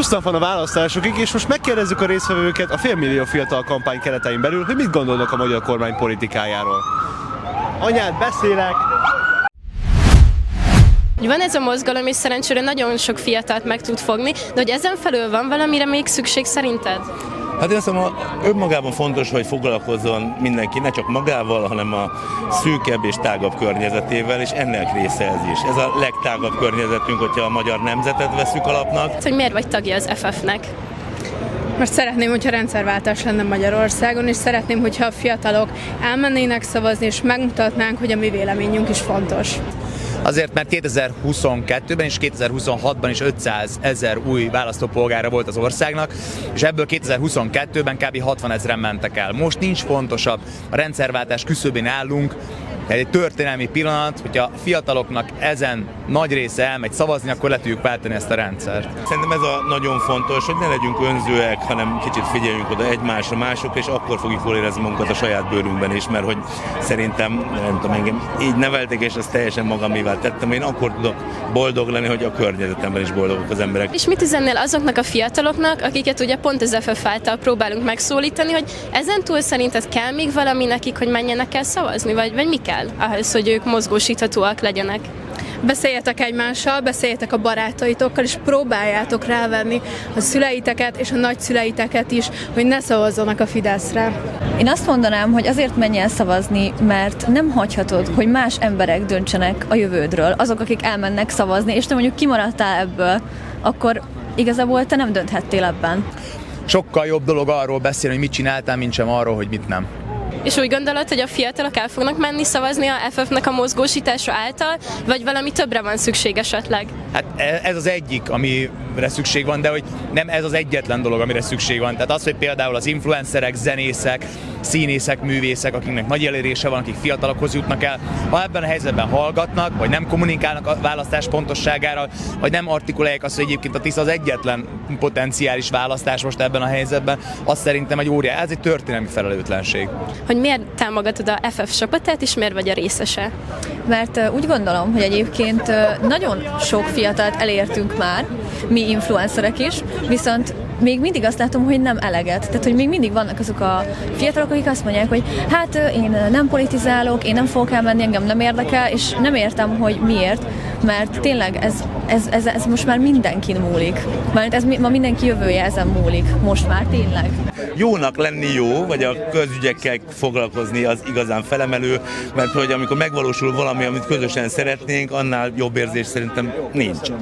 20 nap van a választásokig, és most megkérdezzük a résztvevőket a félmillió fiatal kampány keretein belül, hogy mit gondolnak a magyar kormány politikájáról. Anyád, beszélek! Van ez a mozgalom, és szerencsére nagyon sok fiatalt meg tud fogni, de hogy ezen felül van valamire még szükség szerinted? Hát én azt mondom, önmagában fontos, hogy foglalkozzon mindenki, ne csak magával, hanem a szűkebb és tágabb környezetével, és ennek része ez is. Ez a legtágabb környezetünk, hogyha a magyar nemzetet veszük alapnak. Hogy miért vagy tagja az FF-nek? Most szeretném, hogyha rendszerváltás lenne Magyarországon, és szeretném, hogyha a fiatalok elmennének szavazni, és megmutatnánk, hogy a mi véleményünk is fontos. Azért, mert 2022-ben és 2026-ban is 500 000 új választópolgára volt az országnak, és ebből 2022-ben kb. 60 000-en mentek el. Most nincs fontosabb, a rendszerváltás küszöbén állunk, egy történelmi pillanat, hogyha a fiataloknak ezen nagy része elmegy szavazni, akkor le tudjuk váltani ezt a rendszert. Szerintem ez a nagyon fontos, hogy ne legyünk önzőek, hanem kicsit figyeljünk oda egymásra, másokra, és akkor fogjuk jól érezni magunkat a saját bőrünkben is, mert hogy szerintem, nem tudom, engem így neveltek, és ezt teljesen magamévá tettem, én akkor tudok boldog lenni, hogy a környezetemben is boldogok az emberek. És mit üzennél azoknak a fiataloknak, akiket ugye pont az FF által próbálunk megszólítani, hogy ezen túl szerinted kell még valami nekik, hogy menjenek el szavazni, vagy mi kell ahhoz, hogy ők mozgósíthatóak legyenek? Beszéljetek egymással, beszéljetek a barátaitokkal, és próbáljátok rávenni a szüleiteket és a nagyszüleiteket is, hogy ne szavazzanak a Fideszre. Én azt mondanám, hogy azért menj el szavazni, mert nem hagyhatod, hogy más emberek döntsenek a jövődről. Azok, akik elmennek szavazni, és te mondjuk kimaradtál ebből, akkor igazából te nem dönthettél ebben. Sokkal jobb dolog arról beszélni, hogy mit csináltál, mint sem arról, hogy mit nem. És úgy gondolod, hogy a fiatalok el fognak menni szavazni a FF-nek a mozgósítása által, vagy valami többre van szükség esetleg? Hát ez az egyik, amire szükség van, de hogy nem ez az egyetlen dolog, amire szükség van. Tehát az, hogy például az influencerek, zenészek, színészek, művészek, akiknek nagy elérése van, akik fiatalokhoz jutnak el, ha ebben a helyzetben hallgatnak, vagy nem kommunikálnak a választás pontosságára, vagy nem artikulálják azt, hogy egyébként a Tisza az egyetlen potenciális választás most ebben a helyzetben, azt szerintem egy óriás, ez egy történelmi felelőtlenség. Hogy miért támogatod a FF csapatát, és miért vagy a részese? Mert úgy gondolom, hogy egyébként nagyon sok fiatalt elértünk már, mi influencerek is, viszont még mindig azt látom, hogy nem eleget. Tehát, hogy még mindig vannak azok a fiatalok, akik azt mondják, hogy hát én nem politizálok, én nem fogok elmenni, engem nem érdekel, és nem értem, hogy miért, mert tényleg ez most már mindenkin múlik. Mert ez ma mindenki jövője ezen múlik, most már tényleg. Jónak lenni jó, vagy a közügyekkel foglalkozni az igazán felemelő, mert hogy amikor megvalósul valami, amit közösen szeretnénk, annál jobb érzés szerintem nincs.